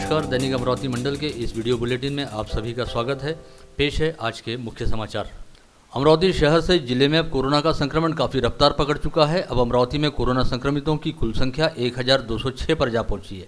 नमस्कार। दैनिक अमरावती मंडल के इस वीडियो बुलेटिन में आप सभी का स्वागत है। पेश है आज के मुख्य समाचार। अमरावती शहर से जिले में अब कोरोना का संक्रमण काफ़ी रफ्तार पकड़ चुका है। अब अमरावती में कोरोना संक्रमितों की कुल संख्या 1206 पर जा पहुंची है।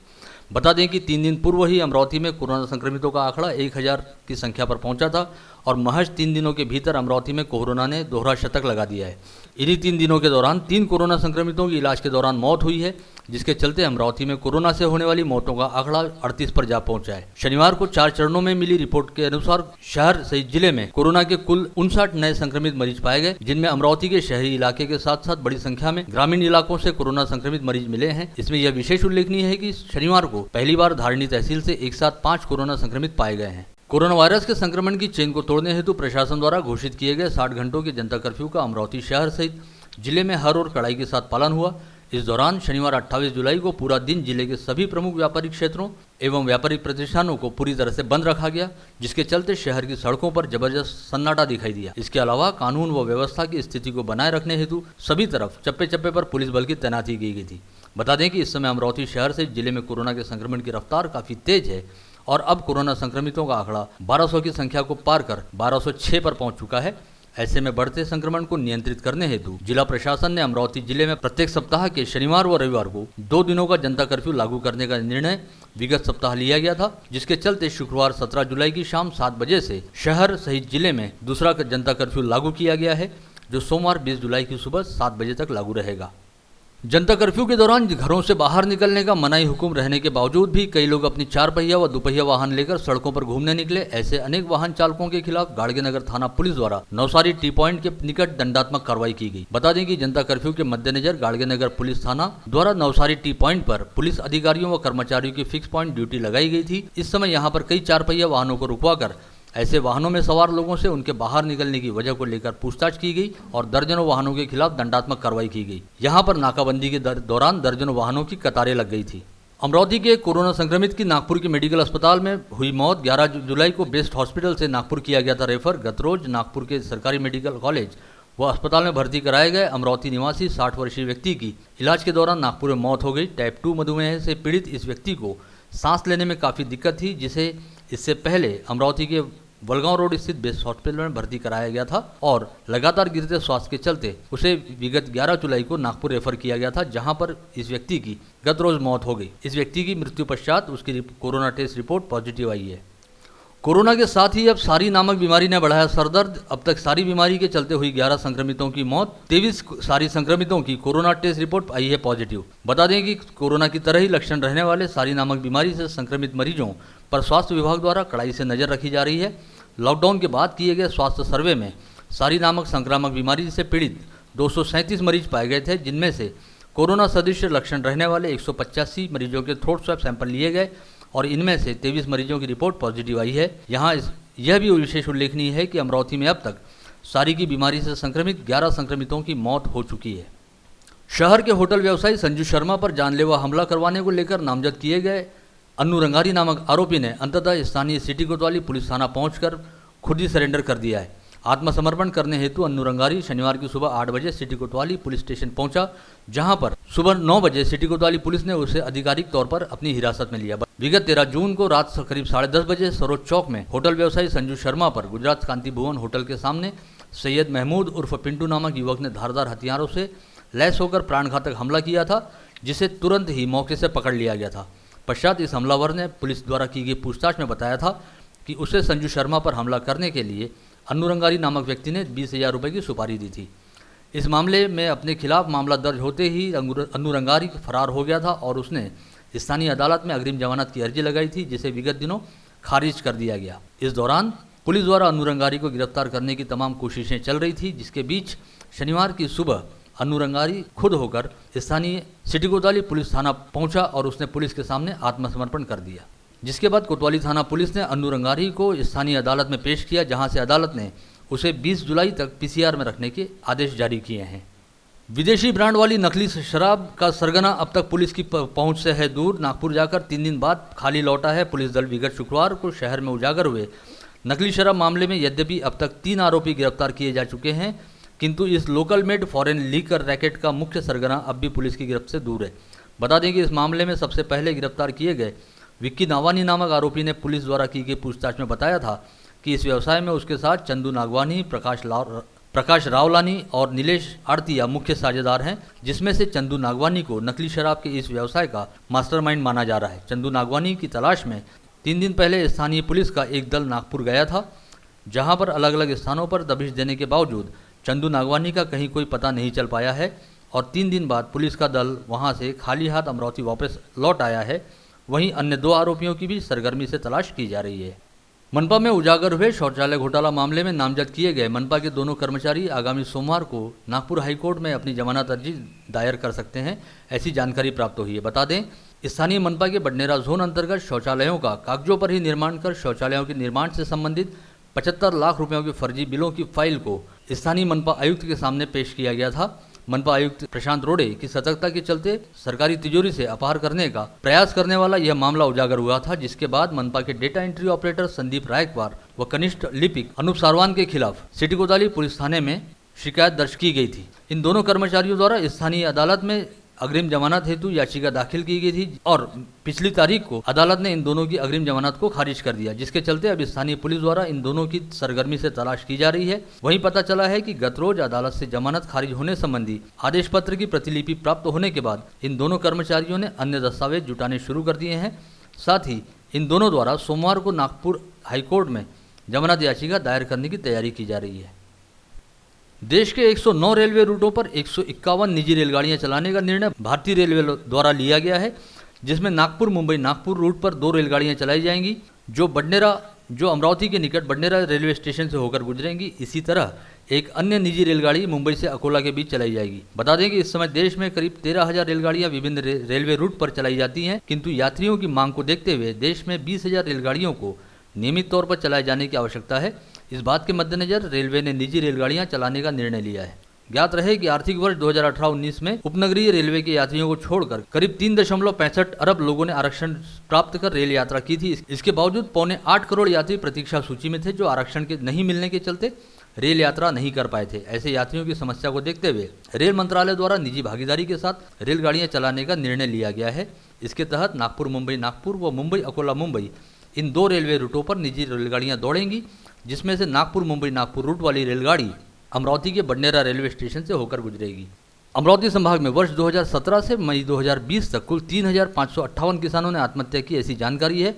बता दें कि 3 दिन पूर्व ही अमरावती में कोरोना संक्रमितों का आंकड़ा 1000 की संख्या पर पहुंचा था और महज 3 दिनों के भीतर अमरावती में कोरोना ने दोहरा शतक लगा दिया है। इन्हीं 3 दिनों के दौरान 3 कोरोना संक्रमितों की इलाज के दौरान मौत हुई है, जिसके चलते अमरावती में कोरोना से होने वाली मौतों का आंकड़ा 38 पर जा पहुंचा है। शनिवार को 4 चरणों में मिली रिपोर्ट के अनुसार शहर सहित जिले में कोरोना के कुल 59 नए संक्रमित मरीज पाए गए, जिनमें अमरावती के शहरी इलाके के साथ साथ बड़ी संख्या में ग्रामीण इलाकों से कोरोना संक्रमित मरीज मिले हैं। इसमें यह विशेष उल्लेखनीय है कि शनिवार को पहली बार धारणी तहसील से एक साथ 5 कोरोना संक्रमित पाए गए हैं। कोरोना वायरस के संक्रमण की चेन को तोड़ने हेतु प्रशासन द्वारा घोषित किए गए 60 घंटों के जनता कर्फ्यू का अमरावती शहर सहित जिले में हर और कड़ाई के साथ पालन हुआ। इस दौरान शनिवार 28 जुलाई को पूरा दिन जिले के सभी प्रमुख व्यापारिक क्षेत्रों एवं व्यापारिक प्रतिष्ठानों को पूरी तरह से बंद रखा गया, जिसके चलते शहर की सड़कों पर जबरदस्त सन्नाटा दिखाई दिया। इसके अलावा कानून व व्यवस्था की स्थिति को बनाए रखने हेतु सभी तरफ चप्पे चप्पे पर पुलिस बल की तैनाती की गई थी। बता दें कि इस समय अमरावती शहर से जिले में कोरोना के संक्रमण की रफ्तार काफी तेज है और अब कोरोना संक्रमितों का आंकड़ा 1200 की संख्या को पार कर 1206 पर पहुंच चुका है। ऐसे में बढ़ते संक्रमण को नियंत्रित करने हेतु जिला प्रशासन ने अमरावती जिले में प्रत्येक सप्ताह के शनिवार व रविवार को 2 दिनों का जनता कर्फ्यू लागू करने का निर्णय विगत सप्ताह लिया गया था, जिसके चलते शुक्रवार 17 जुलाई की शाम 7 बजे से शहर सहित जिले में दूसरा जनता कर्फ्यू लागू किया गया है, जो सोमवार 20 जुलाई की सुबह 7 बजे तक लागू रहेगा। जनता कर्फ्यू के दौरान घरों से बाहर निकलने का मनाही हुक्म रहने के बावजूद भी कई लोग अपनी 4 पहिया व 2 पहिया वाहन लेकर सड़कों पर घूमने निकले। ऐसे अनेक वाहन चालकों के खिलाफ गाड़गेनगर थाना पुलिस द्वारा नवसारी टी पॉइंट के निकट दंडात्मक कार्रवाई की गई। बता दें कि जनता कर्फ्यू के मद्देनजर गाड़गेनगर पुलिस थाना द्वारा नवसारी टी पॉइंट पर पुलिस अधिकारियों व कर्मचारियों की फिक्स पॉइंट ड्यूटी लगाई गई थी। इस समय यहाँ पर कई 4 पहिया वाहनों को रुकवाकर ऐसे वाहनों में सवार लोगों से उनके बाहर निकलने की वजह को लेकर पूछताछ की गई और दर्जनों वाहनों के खिलाफ दंडात्मक कार्रवाई की गई। यहां पर नाकाबंदी के दौरान दर्जनों वाहनों की कतारें लग गई थी। अमरावती के कोरोना संक्रमित की नागपुर के मेडिकल अस्पताल में हुई मौत। 11 जुलाई को बेस्ट हॉस्पिटल से नागपुर किया गया था रेफर। गत रोज नागपुर के सरकारी मेडिकल कॉलेज व अस्पताल में भर्ती कराए गए अमरावती निवासी 60 वर्षीय व्यक्ति की इलाज के दौरान नागपुर में मौत हो गई। टाइप 2 मधुमेह से पीड़ित इस व्यक्ति को सांस लेने में काफ़ी दिक्कत थी, जिसे इससे पहले अमरावती के वलगांव रोड स्थित बेस्ट हॉस्पिटल में भर्ती कराया गया था और लगातार गिरते स्वास्थ्य के चलते उसे विगत 11 जुलाई को नागपुर रेफर किया गया था, जहां पर इस व्यक्ति की गत रोज मौत हो गई। इस व्यक्ति की मृत्यु पश्चात उसकी कोरोना टेस्ट रिपोर्ट पॉजिटिव आई है। कोरोना के साथ ही अब सारी नामक बीमारी ने बढ़ाया सरदर्द। अब तक सारी बीमारी के चलते हुई 11 संक्रमितों की मौत। 23 सारी संक्रमितों की कोरोना टेस्ट रिपोर्ट आई है पॉजिटिव। बता दें कि कोरोना की तरह ही लक्षण रहने वाले सारी नामक बीमारी से संक्रमित मरीजों पर स्वास्थ्य विभाग द्वारा कड़ाई से नजर रखी जा रही है। लॉकडाउन के बाद किए गए स्वास्थ्य सर्वे में सारी नामक संक्रामक बीमारी से पीड़ित 237 मरीज पाए गए थे, जिनमें से कोरोना सदृश लक्षण रहने वाले 185 मरीजों के थ्रोट स्वैब सैंपल लिए गए और इनमें से 23 मरीजों की रिपोर्ट पॉजिटिव आई है। यहाँ यह भी विशेष उल्लेखनीय है कि अमरावती में अब तक सारी की बीमारी से संक्रमित 11 संक्रमितों की मौत हो चुकी है। शहर के होटल व्यवसायी संजू शर्मा पर जानलेवा हमला करवाने को लेकर नामजद किए गए अन्नू रंगारी नामक आरोपी ने अंततः स्थानीय सिटी कोतवाली पुलिस थाना पहुंचकर खुद ही सरेंडर कर दिया है। आत्मसमर्पण करने हेतु अन्नू रंगारी शनिवार की सुबह 8 बजे सिटी कोतवाली पुलिस स्टेशन पहुंचा, जहां पर सुबह 9 बजे सिटी कोतवाली पुलिस ने उसे आधिकारिक तौर पर अपनी हिरासत में लिया। विगत 13 जून को रात करीब 10:30 बजे सरोज चौक में होटल व्यवसायी संजू शर्मा पर गुजरात कांति भुवन होटल के सामने सैयद महमूद उर्फ पिंटू नामक युवक ने धारदार हथियारों से लैस होकर प्राणघातक हमला किया था, जिसे तुरंत ही मौके से पकड़ लिया गया था। पश्चात इस हमलावर ने पुलिस द्वारा की गई पूछताछ में बताया था कि उसे संजू शर्मा पर हमला करने के लिए अन्नू रंगारी नामक व्यक्ति ने 20,000 रुपये की सुपारी दी थी। इस मामले में अपने खिलाफ मामला दर्ज होते ही अन्नू रंगारी फरार हो गया था और उसने स्थानीय अदालत में अग्रिम जमानत की अर्जी लगाई थी, जिसे विगत दिनों खारिज कर दिया गया। इस दौरान पुलिस द्वारा अन्नू रंगारी को गिरफ्तार करने की तमाम कोशिशें चल रही थी, जिसके बीच शनिवार की सुबह अन्नू रंगारी खुद होकर स्थानीय सिटी कोतवाली पुलिस थाना पहुंचा और उसने पुलिस के सामने आत्मसमर्पण कर दिया, जिसके बाद कोतवाली थाना पुलिस ने अन्नू रंगारी को स्थानीय अदालत में पेश किया, जहां से अदालत ने उसे 20 जुलाई तक पीसीआर में रखने के आदेश जारी किए हैं। विदेशी ब्रांड वाली नकली शराब का सरगना अब तक पुलिस की पहुंच से है दूर। नागपुर जाकर 3 दिन बाद खाली लौटा है पुलिस दल। विगत शुक्रवार को शहर में उजागर हुए नकली शराब मामले में यद्यपि अब तक 3 आरोपी गिरफ्तार किए जा चुके हैं, किंतु इस local made foreign liquor racket का मुख्य सरगना अब भी पुलिस की गिरफ्त से दूर है। बता दें कि इस मामले में सबसे पहले गिरफ्तार किए गए विक्की नावानी नामक आरोपी ने पुलिस द्वारा की गई पूछताछ में बताया था कि इस व्यवसाय में उसके साथ चंदू नागवानी, प्रकाश रावलानी और नीलेश आड़तिया मुख्य साझेदार हैं, जिसमें से चंदू नागवानी को नकली शराब के इस व्यवसाय का मास्टरमाइंड माना जा रहा है। चंदू नागवानी की तलाश में 3 दिन पहले स्थानीय पुलिस का एक दल नागपुर गया था, जहां पर अलग अलग स्थानों पर दबिश देने के बावजूद चंदू नागवानी का कहीं कोई पता नहीं चल पाया है और 3 दिन बाद पुलिस का दल वहां से खाली हाथ अमरावती वापस लौट आया है। वहीं अन्य 2 आरोपियों की भी सरगर्मी से तलाश की जा रही है। मनपा में उजागर हुए शौचालय घोटाला मामले में नामजद किए गए मनपा के दोनों कर्मचारी आगामी सोमवार को नागपुर हाईकोर्ट में अपनी जमानत अर्जी दायर कर सकते हैं, ऐसी जानकारी प्राप्त हुई है। बता दें, स्थानीय मनपा के बडनेरा जोन अंतर्गत शौचालयों का कागजों पर ही निर्माण कर शौचालयों के निर्माण से संबंधित 75 लाख रुपयों के फर्जी बिलों की फाइल को स्थानीय मनपा आयुक्त के सामने पेश किया गया था। मनपा आयुक्त प्रशांत रोड़े की सतर्कता के चलते सरकारी तिजोरी से अपहार करने का प्रयास करने वाला यह मामला उजागर हुआ था, जिसके बाद मनपा के data entry operator Sandeep Raikwar व कनिष्ठ लिपिक अनूप सारवान के खिलाफ सिटी कोतवाली पुलिस थाने में शिकायत दर्ज की गई थी। इन दोनों कर्मचारियों द्वारा स्थानीय अदालत में अग्रिम जमानत हेतु याचिका दाखिल की गई थी और पिछली तारीख को अदालत ने इन दोनों की अग्रिम जमानत को खारिज कर दिया, जिसके चलते अब स्थानीय पुलिस द्वारा इन दोनों की सरगर्मी से तलाश की जा रही है। वहीं पता चला है कि गत रोज अदालत से जमानत खारिज होने संबंधी आदेश पत्र की प्रतिलिपि प्राप्त होने के बाद इन दोनों कर्मचारियों ने अन्य दस्तावेज जुटाने शुरू कर दिए हैं। साथ ही इन दोनों द्वारा सोमवार को नागपुर हाईकोर्ट में जमानत याचिका दायर करने की तैयारी की जा रही है। देश के 109 रेलवे रूटों पर 151 निजी रेलगाड़ियां चलाने का निर्णय भारतीय रेलवे द्वारा लिया गया है, जिसमें नागपुर मुंबई नागपुर रूट पर 2 रेलगाड़ियां चलाई जाएंगी जो अमरावती के निकट बडनेरा रेलवे स्टेशन से होकर गुजरेंगी। इसी तरह एक अन्य निजी रेलगाड़ी मुंबई से अकोला के बीच चलाई जाएगी। बता दें कि इस समय देश में करीब 13,000 रेलगाड़ियां विभिन्न रेलवे रूट पर चलाई जाती हैं, किंतु यात्रियों की मांग को देखते हुए देश में 20,000 रेलगाड़ियों को नियमित तौर पर चलाए जाने की आवश्यकता है। इस बात के मद्देनजर रेलवे ने निजी रेलगाड़ियां चलाने का निर्णय लिया है। ज्ञात रहे कि आर्थिक वर्ष 2018-19 में उपनगरीय रेलवे के यात्रियों को छोड़कर करीब 3.65 अरब लोगों ने आरक्षण प्राप्त कर रेल यात्रा की थी। इसके बावजूद 7.25 करोड़ यात्री प्रतीक्षा सूची में थे, जो आरक्षण के नहीं मिलने के चलते रेल यात्रा नहीं कर पाए थे। ऐसे यात्रियों की समस्या को देखते हुए रेल मंत्रालय द्वारा निजी भागीदारी के साथ रेलगाड़ियां चलाने का निर्णय लिया गया है। इसके तहत नागपुर मुंबई नागपुर व मुंबई अकोला मुंबई इन 2 रेलवे रूटों पर निजी रेलगाड़ियां दौड़ेंगी, जिसमें से नागपुर मुंबई नागपुर रूट वाली रेलगाड़ी अमरावती के बडनेरा रेलवे स्टेशन से होकर गुजरेगी। अमरावती संभाग में वर्ष 2017 से मई 2020 तक कुल 3,558 किसानों ने आत्महत्या की, ऐसी जानकारी है,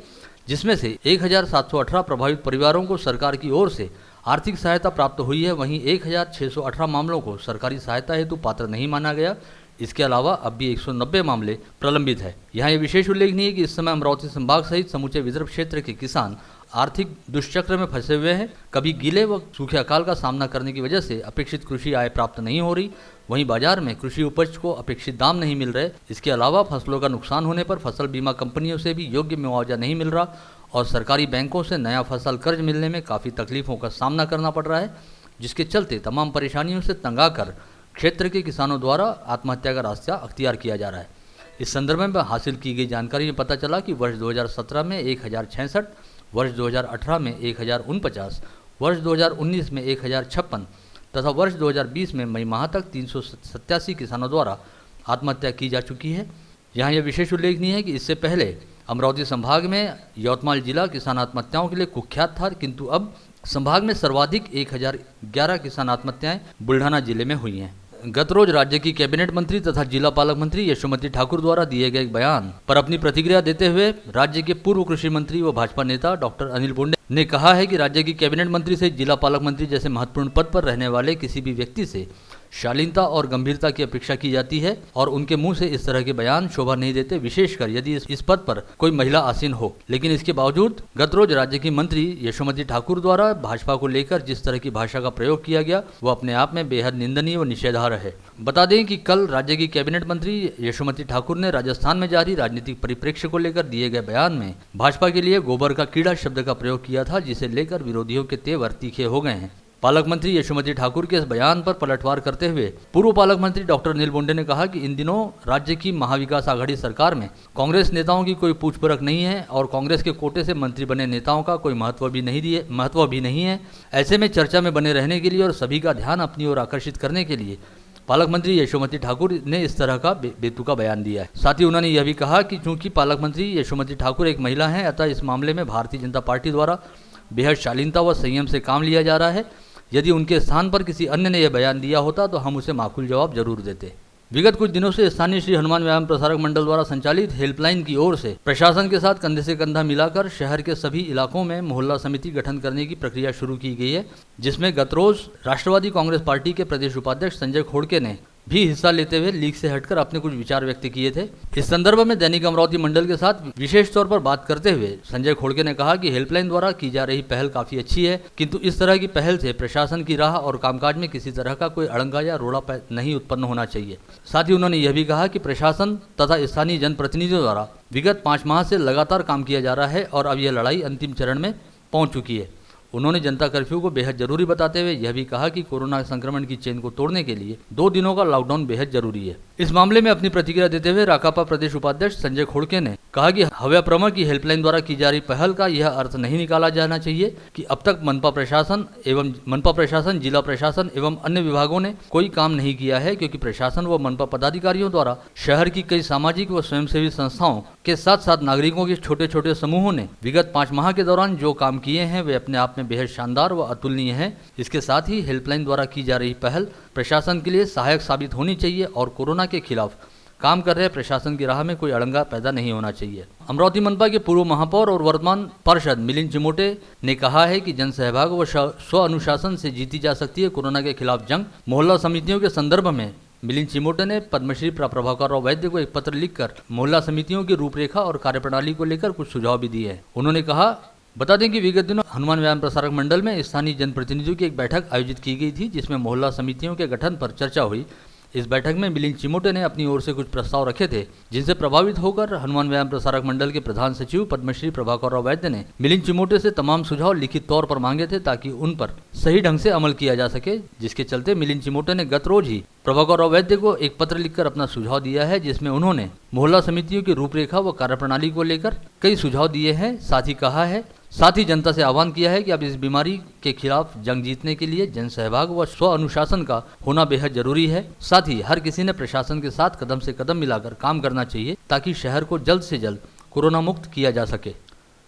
जिसमें से 1,718 प्रभावित परिवारों को सरकार की ओर से आर्थिक सहायता प्राप्त हुई है। वहीं 1,618 मामलों को सरकारी सहायता हेतु पात्र नहीं माना गया। इसके अलावा अब भी 190 मामले प्रलंबित है। यहाँ ये विशेष उल्लेखनीय है कि इस समय अमरावती संभाग सहित समूचे विदर्भ क्षेत्र के किसान आर्थिक दुष्चक्र में फंसे हुए हैं। कभी गीले व सूखे अकाल का सामना करने की वजह से अपेक्षित कृषि आय प्राप्त नहीं हो रही, वहीं बाजार में कृषि उपज को अपेक्षित दाम नहीं मिल रहे। इसके अलावा फसलों का नुकसान होने पर फसल बीमा कंपनियों से भी योग्य मुआवजा नहीं मिल रहा और सरकारी बैंकों से नया फसल कर्ज मिलने में काफ़ी तकलीफों का सामना करना पड़ रहा है, जिसके चलते तमाम परेशानियों से तंग आकर क्षेत्र के किसानों द्वारा आत्महत्या का रास्ता अख्तियार किया जा रहा है। इस संदर्भ में हासिल की गई जानकारी में पता चला कि वर्ष 2017 में 1,066, वर्ष 2018 में 1,049, वर्ष 2019 में 1,056 तथा वर्ष 2020 में मई माह तक 387 किसानों द्वारा आत्महत्या की जा चुकी है। यहाँ यह विशेष उल्लेखनीय है कि इससे पहले अमरावती संभाग में यवतमाल जिला किसान आत्महत्याओं के लिए कुख्यात था, किंतु अब संभाग में सर्वाधिक 1,011 किसान आत्महत्याएं बुल्ढाना जिले में हुई हैं। गत रोज राज्य की कैबिनेट मंत्री तथा जिला पालक मंत्री यशोमती ठाकुर द्वारा दिए गए बयान पर अपनी प्रतिक्रिया देते हुए राज्य के पूर्व कृषि मंत्री व भाजपा नेता डॉक्टर अनिल बोंडे ने कहा है कि राज्य की कैबिनेट मंत्री से जिला पालक मंत्री जैसे महत्वपूर्ण पद पर रहने वाले किसी भी व्यक्ति से शालीनता और गंभीरता की अपेक्षा की जाती है और उनके मुंह से इस तरह के बयान शोभा नहीं देते, विशेषकर यदि इस पद पर कोई महिला आसीन हो। लेकिन इसके बावजूद गत रोज राज्य की मंत्री यशोमती ठाकुर द्वारा भाजपा को लेकर जिस तरह की भाषा का प्रयोग किया गया वो अपने आप में बेहद निंदनीय व निषेधार्ह है। बता दें कि कल राज्य की कैबिनेट मंत्री यशोमती ठाकुर ने राजस्थान में जारी राजनीतिक परिप्रेक्ष्य को लेकर दिए गए बयान में भाजपा के लिए गोबर का कीड़ा शब्द का प्रयोग किया था, जिसे लेकर विरोधियों के तेवर तीखे हो गए हैं। पालक मंत्री यशोमती ठाकुर के इस बयान पर पलटवार करते हुए पूर्व पालक मंत्री डॉक्टर अनिल बोंडे ने कहा कि इन दिनों राज्य की महाविकास आघाड़ी सरकार में कांग्रेस नेताओं की कोई पूछ परख नहीं है और कांग्रेस के कोटे से मंत्री बने नेताओं का कोई महत्व भी नहीं है। ऐसे में चर्चा में बने रहने के लिए और सभी का ध्यान अपनी ओर आकर्षित करने के लिए पालक मंत्री यशोमती ठाकुर ने इस तरह का बेतुका बयान दिया है। साथ ही उन्होंने यह भी कहा कि चूंकि पालक मंत्री यशोमती ठाकुर एक महिला हैं, अतः इस मामले में भारतीय जनता पार्टी द्वारा बेहद शालीनता व संयम से काम लिया जा रहा है। यदि उनके स्थान पर किसी अन्य ने यह बयान दिया होता तो हम उसे माकूल जवाब जरूर देते। विगत कुछ दिनों से स्थानीय श्री हनुमान व्यायाम प्रसारक मंडल द्वारा संचालित हेल्पलाइन की ओर से प्रशासन के साथ कंधे से कंधा मिलाकर शहर के सभी इलाकों में मोहल्ला समिति गठन करने की प्रक्रिया शुरू की गई है, जिसमें गत रोज राष्ट्रवादी कांग्रेस पार्टी के प्रदेश उपाध्यक्ष संजय खोड़के ने भी हिस्सा लेते हुए लीग से हटकर अपने कुछ विचार व्यक्त किए थे। इस संदर्भ में दैनिक अमरावती मंडल के साथ विशेष तौर पर बात करते हुए संजय खोड़के ने कहा कि हेल्पलाइन द्वारा की जा रही पहल काफी अच्छी है, किंतु इस तरह की पहल से प्रशासन की राह और कामकाज में किसी तरह का कोई अड़ंगा या रोड़ा नहीं उत्पन्न होना चाहिए। साथ ही उन्होंने यह भी कहा कि प्रशासन तथा स्थानीय जनप्रतिनिधियों द्वारा विगत 5 माह से लगातार काम किया जा रहा है और अब यह लड़ाई अंतिम चरण में पहुंच चुकी है। उन्होंने जनता कर्फ्यू को बेहद जरूरी बताते हुए यह भी कहा कि कोरोना संक्रमण की चेन को तोड़ने के लिए 2 दिनों का लॉकडाउन बेहद जरूरी है। इस मामले में अपनी प्रतिक्रिया देते हुए राकापा प्रदेश उपाध्यक्ष संजय खोड़के ने कहा कि हव्या प्रमा की हेल्पलाइन द्वारा की जा रही पहल का यह अर्थ नहीं निकाला जाना चाहिए कि अब तक मनपा प्रशासन, जिला प्रशासन एवं अन्य विभागों ने कोई काम नहीं किया है, क्योंकि प्रशासन व मनपा पदाधिकारियों द्वारा शहर की कई सामाजिक व स्वयंसेवी संस्थाओं के साथ साथ नागरिकों के छोटे छोटे समूहों ने विगत 5 माह के दौरान जो काम किए हैं वे अपने आप में बेहद शानदार व अतुलनीय है। इसके साथ ही हेल्पलाइन द्वारा की जा रही पहल प्रशासन के लिए सहायक साबित होनी चाहिए और कोरोना के खिलाफ काम कर रहे प्रशासन की राह में कोई अड़ंगा पैदा नहीं होना चाहिए। अमरावती मनपा के पूर्व महापौर और वर्तमान पार्षद मिलिंद चिमोटे ने कहा है कि जन सहभाग व स्व अनुशासन से जीती जा सकती है कोरोना के खिलाफ जंग। मोहल्ला समितियों के संदर्भ में मिलिंद चिमोटे ने पद्मश्री प्रभाकर राव वैद्य को एक पत्र लिखकर मोहल्ला समितियों की रूपरेखा और कार्यप्रणाली को लेकर कुछ सुझाव भी दिए हैं। उन्होंने कहा, बता दें कि विगत दिनों हनुमान व्यायाम प्रसारक मंडल में स्थानीय जनप्रतिनिधियों की एक बैठक आयोजित की गई थी, जिसमें मोहल्ला समितियों के गठन पर चर्चा हुई। इस बैठक में मिलिंद चिमोटे ने अपनी ओर से कुछ प्रस्ताव रखे थे, जिनसे प्रभावित होकर हनुमान व्यायाम प्रसारक मंडल के प्रधान सचिव पद्मश्री प्रभाकर राव वैद्य ने मिलिंद चिमोटे से तमाम सुझाव लिखित तौर पर मांगे थे, ताकि उन पर सही ढंग से अमल किया जा सके। जिसके चलते मिलिंद चिमोटे ने गत रोज ही प्रभाकर राव वैद्य को एक पत्र लिखकर अपना सुझाव दिया है, जिसमें उन्होंने मोहल्ला समितियों की रूपरेखा व कार्यप्रणाली को लेकर कई सुझाव दिए हैं। साथ ही जनता से आह्वान किया है कि अब इस बीमारी के खिलाफ जंग जीतने के लिए जन सहभाग व स्व अनुशासन का होना बेहद जरूरी है। साथ ही हर किसी ने प्रशासन के साथ कदम से कदम मिलाकर काम करना चाहिए, ताकि शहर को जल्द से जल्द कोरोना मुक्त किया जा सके।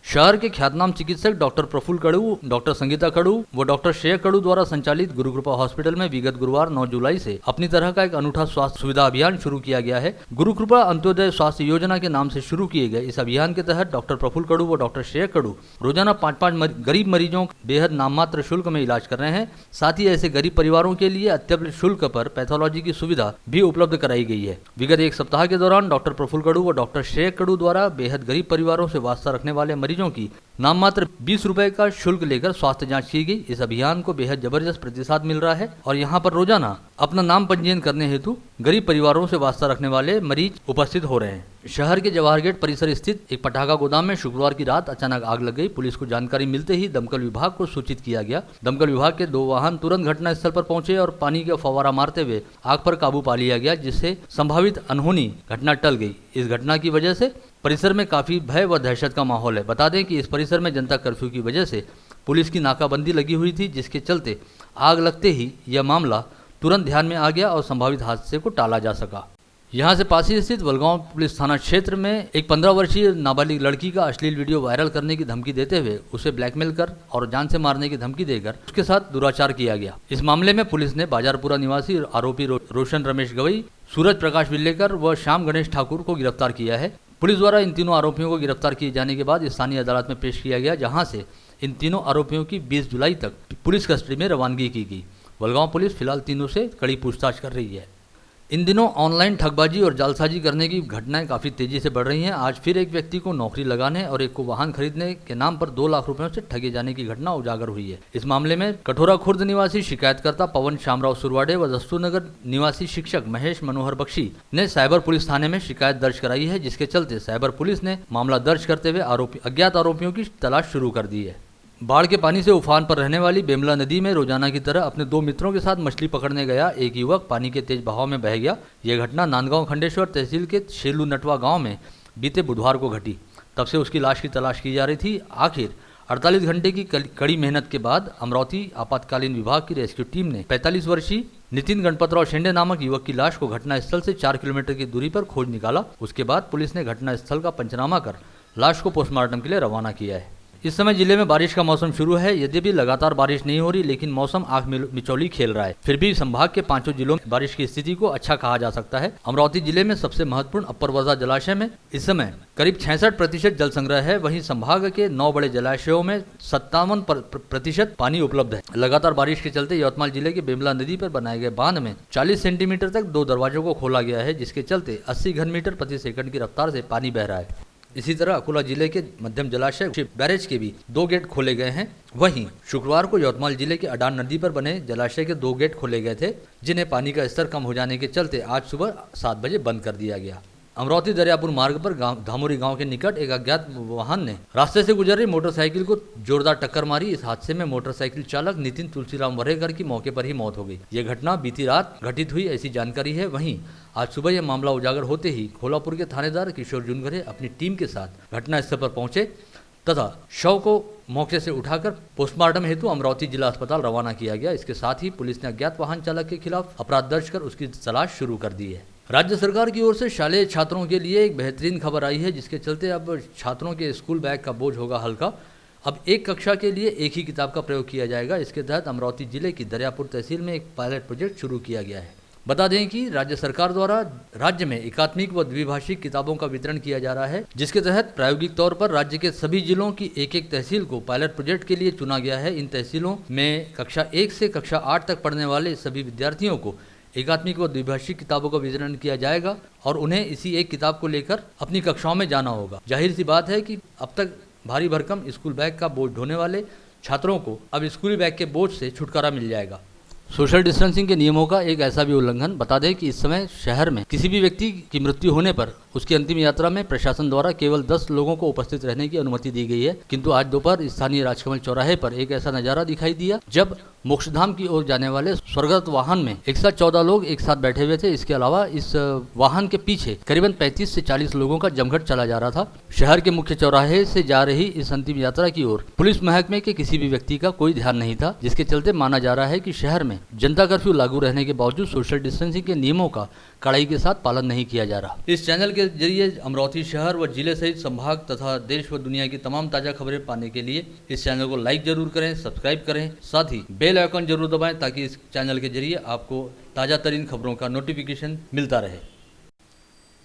शहर के ख्यातनाम चिकित्सक डॉक्टर प्रफुल्ल कड़ू, डॉक्टर संगीता कड़ू व डॉक्टर श्रेय कड़ू द्वारा संचालित गुरु कृपा हॉस्पिटल में विगत गुरुवार 9 जुलाई से अपनी तरह का एक अनूठा स्वास्थ्य सुविधा अभियान शुरू किया गया है। गुरु कृपा अंत्योदय स्वास्थ्य योजना के नाम से शुरू किए गए इस अभियान के तहत डॉक्टर प्रफुल्ल कड़ू व डॉक्टर श्रेय कड़ू रोजाना 5 गरीब मरीजों बेहद नाममात्र शुल्क में इलाज कर रहे हैं। साथ ही ऐसे गरीब परिवारों के लिए अत्यल्प शुल्क पर पैथोलॉजी की सुविधा भी उपलब्ध कराई गई है। विगत एक सप्ताह के दौरान डॉक्टर प्रफुल्ल कड़ू व डॉक्टर श्रेय कड़ू द्वारा बेहद गरीब परिवारों से वास्ता रखने वाले मरीजों की नाममात्र 20 रुपए का शुल्क लेकर स्वास्थ्य जांच की गई। इस अभियान को बेहद जबरदस्त प्रतिसाद मिल रहा है और यहां पर रोजाना अपना नाम पंजीयन करने हेतु गरीब परिवारों से वास्ता रखने वाले मरीज उपस्थित हो रहे हैं। शहर के जवाहर गेट परिसर स्थित एक पटाखा गोदाम में शुक्रवार की रात अचानक आग लग गई। पुलिस को जानकारी मिलते ही दमकल विभाग को सूचित किया गया। दमकल विभाग के 2 वाहन तुरंत घटनास्थल पर पहुंचे और पानी का फव्वारा मारते हुए आग पर काबू पा लिया गया, जिससे संभावित अनहोनी घटना टल गई। इस घटना की वजह से परिसर में काफी भय व दहशत का माहौल है। बता दें कि इस परिसर में जनता कर्फ्यू की वजह से पुलिस की नाकाबंदी लगी हुई थी, जिसके चलते आग लगते ही यह मामला तुरंत ध्यान में आ गया और संभावित हादसे को टाला जा सका। यहां से पास ही स्थित वलगांव पुलिस थाना क्षेत्र में एक 15 वर्षीय नाबालिग लड़की का अश्लील वीडियो वायरल करने की धमकी देते हुए उसे ब्लैकमेल कर और जान से मारने की धमकी देकर उसके साथ दुराचार किया गया। इस मामले में पुलिस ने बाजारपुरा निवासी आरोपी रोशन रमेश गवई, सूरज प्रकाश विल्लेकर व श्याम गणेश ठाकुर को गिरफ्तार किया है। पुलिस द्वारा इन तीनों आरोपियों को गिरफ्तार किए जाने के बाद स्थानीय अदालत में पेश किया गया, जहां से इन तीनों आरोपियों की 20 जुलाई तक पुलिस कस्टडी में रवानगी की गई। वलगांव पुलिस फिलहाल तीनों से कड़ी पूछताछ कर रही है। इन दिनों ऑनलाइन ठगबाजी और जालसाजी करने की घटनाएं काफ़ी तेजी से बढ़ रही हैं। आज फिर एक व्यक्ति को नौकरी लगाने और एक को वाहन खरीदने के नाम पर 2 लाख रुपयों से ठगे जाने की घटना उजागर हुई है। इस मामले में कठोरा खुर्द निवासी शिकायतकर्ता पवन श्यामराव सुरवाडे व दस्तूरनगर निवासी शिक्षक महेश मनोहर बख्शी ने साइबर पुलिस थाने में शिकायत दर्ज कराई है, जिसके चलते साइबर पुलिस ने मामला दर्ज करते हुए अज्ञात आरोपियों की तलाश शुरू कर दी है। बाढ़ के पानी से उफान पर रहने वाली बेमला नदी में रोजाना की तरह अपने 2 मित्रों के साथ मछली पकड़ने गया एक युवक पानी के तेज बहाव में बह गया। यह घटना नांदगांव खंडेश्वर तहसील के शेलू नटवा गांव में बीते बुधवार को घटी। तब से उसकी लाश की तलाश की जा रही थी। आखिर 48 घंटे की कड़ी मेहनत के बाद अमरावती आपातकालीन विभाग की रेस्क्यू टीम ने 45 वर्षीय नितिन गणपतराव शेंडे नामक युवक की लाश को घटनास्थल से 4 किलोमीटर की दूरी पर खोज निकाला। उसके बाद पुलिस ने घटनास्थल का पंचनामा कर लाश को पोस्टमार्टम के लिए रवाना किया है। इस समय जिले में बारिश का मौसम शुरू है। यद्यपि लगातार बारिश नहीं हो रही, लेकिन मौसम आंख मिचौली खेल रहा है। फिर भी संभाग के 5 जिलों में बारिश की स्थिति को अच्छा कहा जा सकता है। अमरावती जिले में सबसे महत्वपूर्ण अपर वर्धा जलाशय में इस समय करीब 66% जल संग्रह है। वहीं संभाग के 9 बड़े जलाशयों में 57% पानी उपलब्ध है। लगातार बारिश के चलते यवतमाल जिले के बेमला नदी पर बनाए गए बांध में 40 सेंटीमीटर तक 2 दरवाजों को खोला गया है, जिसके चलते 80 घन मीटर प्रति सेकंड की रफ्तार से पानी बह रहा है। इसी तरह अकोला जिले के मध्यम जलाशय बैरेज के भी 2 गेट खोले गए हैं। वहीं शुक्रवार को यवतमाल जिले के अडान नदी पर बने जलाशय के 2 गेट खोले गए थे, जिन्हें पानी का स्तर कम हो जाने के चलते आज सुबह 7 बजे बंद कर दिया गया। अमरावती दरियापुर मार्ग पर धामोरी गांव के निकट एक अज्ञात वाहन ने रास्ते से गुजर रही मोटरसाइकिल को जोरदार टक्कर मारी। इस हादसे में मोटरसाइकिल चालक नितिन तुलसीराम वरेकर की मौके पर ही मौत हो गई। यह घटना बीती रात घटित हुई, ऐसी जानकारी है। वहीं आज सुबह यह मामला उजागर होते ही खोलापुर के थानेदार किशोर जुनगरे अपनी टीम के साथ घटनास्थल पर पहुंचे तथा शव को मौके से उठाकर पोस्टमार्टम हेतु अमरावती जिला अस्पताल रवाना किया गया। इसके साथ ही पुलिस ने अज्ञात वाहन चालक के खिलाफ अपराध दर्ज कर उसकी तलाश शुरू कर दी है। राज्य सरकार की ओर से शालेय छात्रों के लिए एक बेहतरीन खबर आई है, जिसके चलते अब छात्रों के स्कूल बैग का बोझ होगा हल्का। अब एक कक्षा के लिए एक ही किताब का प्रयोग किया जाएगा। इसके तहत अमरावती जिले की दरियापुर तहसील में एक पायलट प्रोजेक्ट शुरू किया गया है। बता दें कि राज्य सरकार द्वारा राज्य में एकात्मिक व द्विभाषिक किताबों का वितरण किया जा रहा है, जिसके तहत प्रायोगिक तौर पर राज्य के सभी जिलों की एक तहसील को पायलट प्रोजेक्ट के लिए चुना गया है। इन तहसीलों में कक्षा 1 से कक्षा 8 तक पढ़ने वाले सभी विद्यार्थियों को एकात्मिक व द्विभाषिक किताबों का वितरण किया जाएगा और उन्हें इसी एक किताब को लेकर अपनी कक्षाओं में जाना होगा। जाहिर सी बात है कि अब तक भारी भरकम स्कूल बैग का बोझ ढोने वाले छात्रों को अब स्कूल बैग के बोझ से छुटकारा मिल जाएगा। सोशल डिस्टेंसिंग के नियमों का एक ऐसा भी उल्लंघन। बता दें कि इस समय शहर में किसी भी व्यक्ति की मृत्यु होने पर उसकी अंतिम यात्रा में प्रशासन द्वारा केवल 10 लोगों को उपस्थित रहने की अनुमति दी गई है। किंतु आज दोपहर स्थानीय राजकमल चौराहे पर एक ऐसा नजारा दिखाई दिया जब मोक्षधाम की ओर जाने वाले स्वर्गत वाहन में एक साथ 14 लोग एक साथ बैठे हुए थे। इसके अलावा इस वाहन के पीछे करीबन 35 से 40 लोगों का जमघट चला जा रहा था। शहर के मुख्य चौराहे से जा रही इस अंतिम यात्रा की ओर पुलिस महकमे के किसी भी व्यक्ति का कोई ध्यान नहीं था, जिसके चलते माना जा रहा है कि शहर में जनता कर्फ्यू लागू रहने के बावजूद सोशल डिस्टेंसिंग के नियमों का कड़ाई के साथ पालन नहीं किया जा रहा। इस चैनल के जरिए अमरावती शहर व जिले सहित संभाग तथा देश व दुनिया की तमाम ताजा खबरें पाने के लिए इस चैनल को लाइक जरूर करें, सब्सक्राइब करें, साथ ही बेल आइकन जरूर दबाएं ताकि इस चैनल के जरिए आपको ताजा तरीन खबरों का नोटिफिकेशन मिलता रहे।